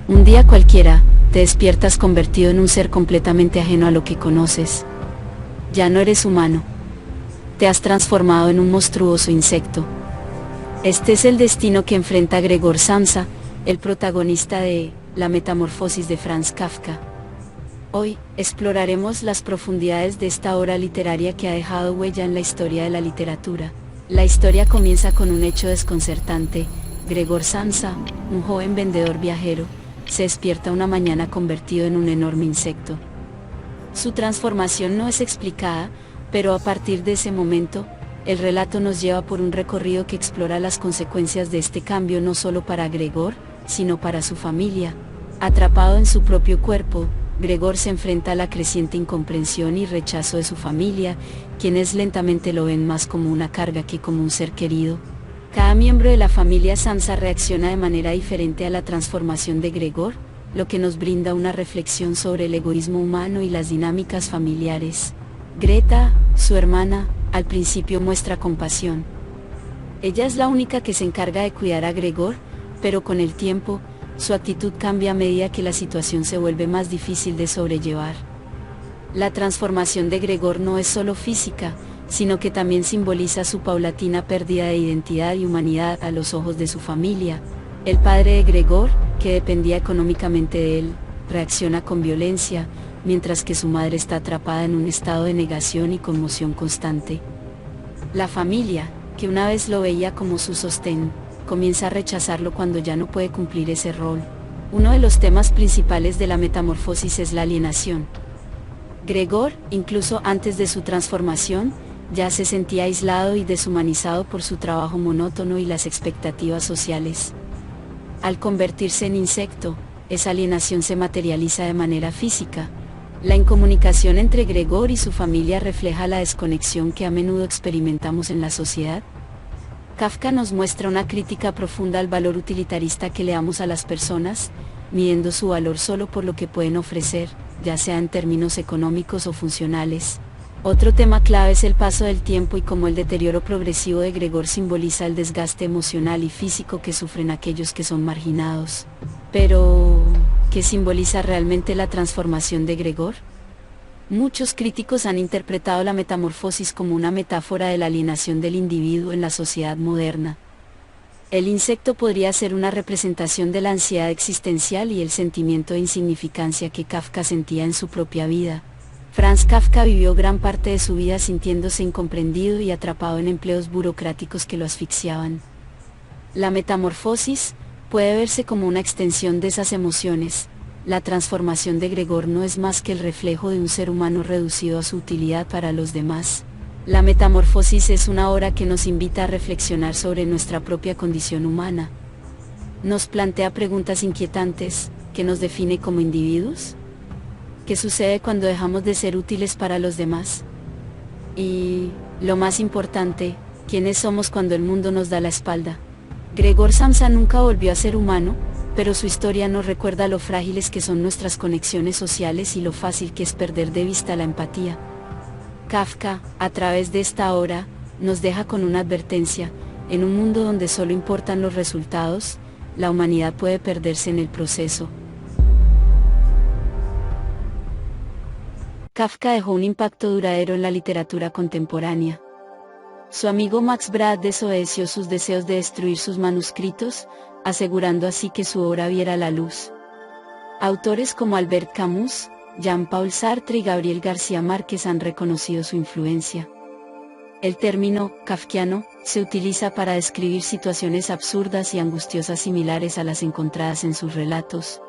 Un día cualquiera, te despiertas convertido en un ser completamente ajeno a lo que conoces. Ya no eres humano. Te has transformado en un monstruoso insecto. Este es el destino que enfrenta Gregor Samsa, el protagonista de La Metamorfosis de Franz Kafka. Hoy, exploraremos las profundidades de esta obra literaria que ha dejado huella en la historia de la literatura. La historia comienza con un hecho desconcertante. Gregor Samsa, un joven vendedor viajero, se despierta una mañana convertido en un enorme insecto. Su transformación no es explicada, pero a partir de ese momento, el relato nos lleva por un recorrido que explora las consecuencias de este cambio no solo para Gregor, sino para su familia. Atrapado en su propio cuerpo, Gregor se enfrenta a la creciente incomprensión y rechazo de su familia, quienes lentamente lo ven más como una carga que como un ser querido. Cada miembro de la familia Samsa reacciona de manera diferente a la transformación de Gregor, lo que nos brinda una reflexión sobre el egoísmo humano y las dinámicas familiares. Greta, su hermana, al principio muestra compasión. Ella es la única que se encarga de cuidar a Gregor, pero con el tiempo, su actitud cambia a medida que la situación se vuelve más difícil de sobrellevar. La transformación de Gregor no es solo física, sino que también simboliza su paulatina pérdida de identidad y humanidad a los ojos de su familia. El padre de Gregor, que dependía económicamente de él, reacciona con violencia, mientras que su madre está atrapada en un estado de negación y conmoción constante. La familia, que una vez lo veía como su sostén, comienza a rechazarlo cuando ya no puede cumplir ese rol. Uno de los temas principales de la metamorfosis es la alienación. Gregor, incluso antes de su transformación, ya se sentía aislado y deshumanizado por su trabajo monótono y las expectativas sociales. Al convertirse en insecto, esa alienación se materializa de manera física. La incomunicación entre Gregor y su familia refleja la desconexión que a menudo experimentamos en la sociedad. Kafka nos muestra una crítica profunda al valor utilitarista que le damos a las personas, midiendo su valor solo por lo que pueden ofrecer, ya sea en términos económicos o funcionales. Otro tema clave es el paso del tiempo y cómo el deterioro progresivo de Gregor simboliza el desgaste emocional y físico que sufren aquellos que son marginados. Pero, ¿qué simboliza realmente la transformación de Gregor? Muchos críticos han interpretado la metamorfosis como una metáfora de la alienación del individuo en la sociedad moderna. El insecto podría ser una representación de la ansiedad existencial y el sentimiento de insignificancia que Kafka sentía en su propia vida. Franz Kafka vivió gran parte de su vida sintiéndose incomprendido y atrapado en empleos burocráticos que lo asfixiaban. La metamorfosis puede verse como una extensión de esas emociones. La transformación de Gregor no es más que el reflejo de un ser humano reducido a su utilidad para los demás. La metamorfosis es una obra que nos invita a reflexionar sobre nuestra propia condición humana. Nos plantea preguntas inquietantes, ¿qué nos define como individuos? ¿Qué sucede cuando dejamos de ser útiles para los demás? Y, lo más importante, ¿quiénes somos cuando el mundo nos da la espalda? Gregor Samsa nunca volvió a ser humano, pero su historia nos recuerda lo frágiles que son nuestras conexiones sociales y lo fácil que es perder de vista la empatía. Kafka, a través de esta obra, nos deja con una advertencia: en un mundo donde solo importan los resultados, la humanidad puede perderse en el proceso. Kafka dejó un impacto duradero en la literatura contemporánea. Su amigo Max Brad desobedeció sus deseos de destruir sus manuscritos, asegurando así que su obra viera la luz. Autores como Albert Camus, Jean-Paul Sartre y Gabriel García Márquez han reconocido su influencia. El término kafkiano se utiliza para describir situaciones absurdas y angustiosas similares a las encontradas en sus relatos.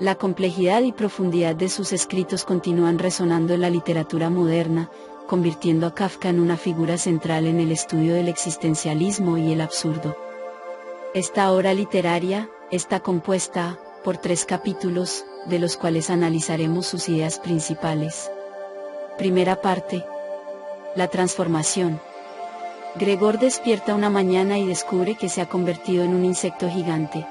La complejidad y profundidad de sus escritos continúan resonando en la literatura moderna, convirtiendo a Kafka en una figura central en el estudio del existencialismo y el absurdo. Esta obra literaria está compuesta por 3 capítulos, de los cuales analizaremos sus ideas principales. Primera parte. La transformación. Gregor despierta una mañana y descubre que se ha convertido en un insecto gigante.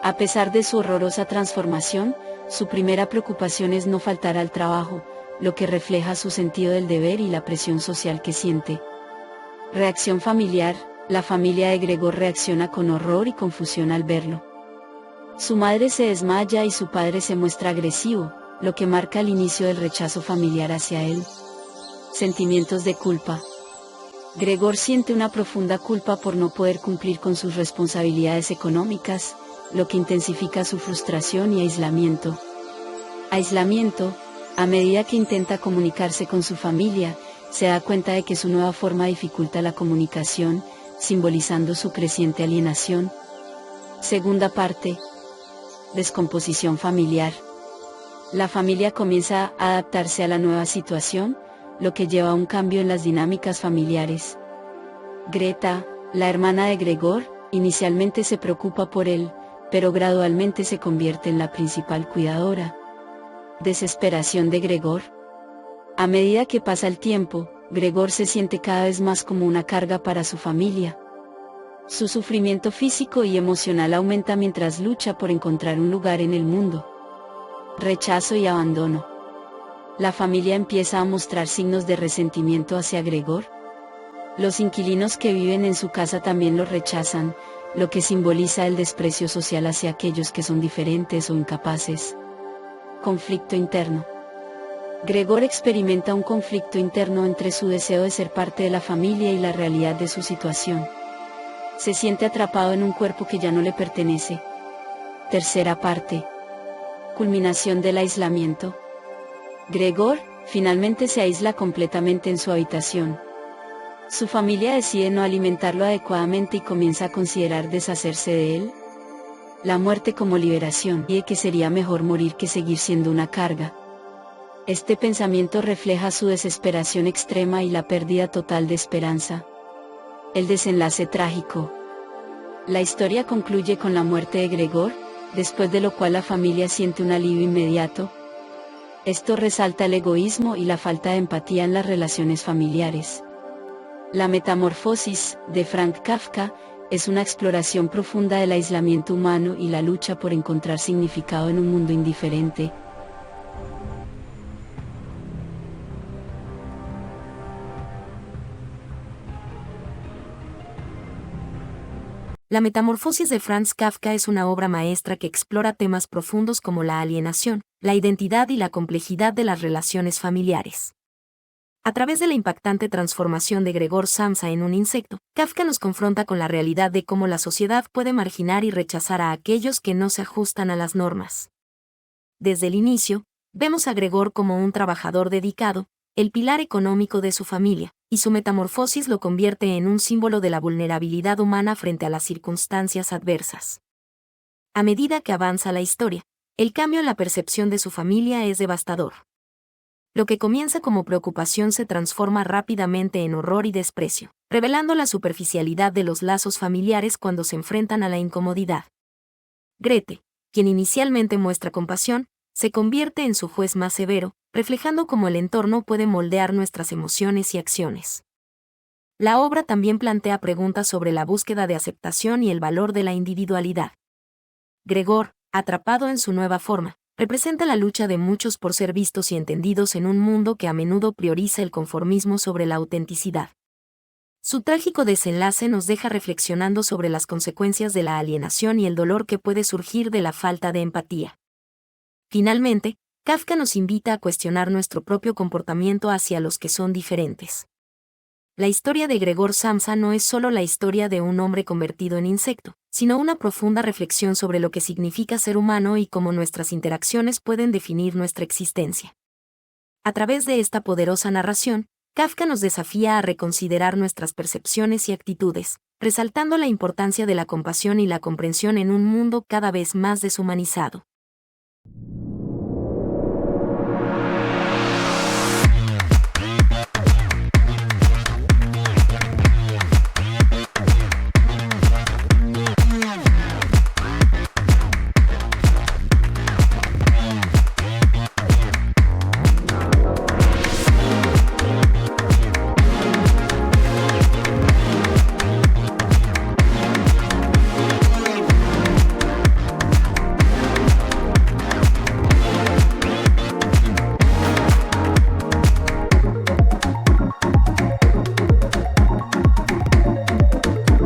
A pesar de su horrorosa transformación, su primera preocupación es no faltar al trabajo, lo que refleja su sentido del deber y la presión social que siente. Reacción familiar. La familia de Gregor reacciona con horror y confusión al verlo. Su madre se desmaya y su padre se muestra agresivo, lo que marca el inicio del rechazo familiar hacia él. Sentimientos de culpa. Gregor siente una profunda culpa por no poder cumplir con sus responsabilidades económicas, lo que intensifica su frustración y aislamiento. Aislamiento. A medida que intenta comunicarse con su familia, se da cuenta de que su nueva forma dificulta la comunicación, simbolizando su creciente alienación. Segunda parte. Descomposición familiar. La familia comienza a adaptarse a la nueva situación, lo que lleva a un cambio en las dinámicas familiares. Greta, la hermana de Gregor, inicialmente se preocupa por él, pero gradualmente se convierte en la principal cuidadora. Desesperación de Gregor. A medida que pasa el tiempo, Gregor se siente cada vez más como una carga para su familia. Su sufrimiento físico y emocional aumenta mientras lucha por encontrar un lugar en el mundo. Rechazo y abandono. La familia empieza a mostrar signos de resentimiento hacia Gregor. Los inquilinos que viven en su casa también lo rechazan, lo que simboliza el desprecio social hacia aquellos que son diferentes o incapaces. Conflicto interno. Gregor experimenta un conflicto interno entre su deseo de ser parte de la familia y la realidad de su situación. Se siente atrapado en un cuerpo que ya no le pertenece. Tercera parte. Culminación del aislamiento. Gregor, finalmente se aísla completamente en su habitación. Su familia decide no alimentarlo adecuadamente y comienza a considerar deshacerse de él. La muerte como liberación, y que sería mejor morir que seguir siendo una carga. Este pensamiento refleja su desesperación extrema y la pérdida total de esperanza. El desenlace trágico. La historia concluye con la muerte de Gregor, después de lo cual la familia siente un alivio inmediato. Esto resalta el egoísmo y la falta de empatía en las relaciones familiares. La metamorfosis, de Franz Kafka, es una exploración profunda del aislamiento humano y la lucha por encontrar significado en un mundo indiferente. La Metamorfosis de Franz Kafka es una obra maestra que explora temas profundos como la alienación, la identidad y la complejidad de las relaciones familiares. A través de la impactante transformación de Gregor Samsa en un insecto, Kafka nos confronta con la realidad de cómo la sociedad puede marginar y rechazar a aquellos que no se ajustan a las normas. Desde el inicio, vemos a Gregor como un trabajador dedicado, el pilar económico de su familia, y su metamorfosis lo convierte en un símbolo de la vulnerabilidad humana frente a las circunstancias adversas. A medida que avanza la historia, el cambio en la percepción de su familia es devastador. Lo que comienza como preocupación se transforma rápidamente en horror y desprecio, revelando la superficialidad de los lazos familiares cuando se enfrentan a la incomodidad. Grete, quien inicialmente muestra compasión, se convierte en su juez más severo, reflejando cómo el entorno puede moldear nuestras emociones y acciones. La obra también plantea preguntas sobre la búsqueda de aceptación y el valor de la individualidad. Gregor, atrapado en su nueva forma, representa la lucha de muchos por ser vistos y entendidos en un mundo que a menudo prioriza el conformismo sobre la autenticidad. Su trágico desenlace nos deja reflexionando sobre las consecuencias de la alienación y el dolor que puede surgir de la falta de empatía. Finalmente, Kafka nos invita a cuestionar nuestro propio comportamiento hacia los que son diferentes. La historia de Gregor Samsa no es solo la historia de un hombre convertido en insecto, sino una profunda reflexión sobre lo que significa ser humano y cómo nuestras interacciones pueden definir nuestra existencia. A través de esta poderosa narración, Kafka nos desafía a reconsiderar nuestras percepciones y actitudes, resaltando la importancia de la compasión y la comprensión en un mundo cada vez más deshumanizado.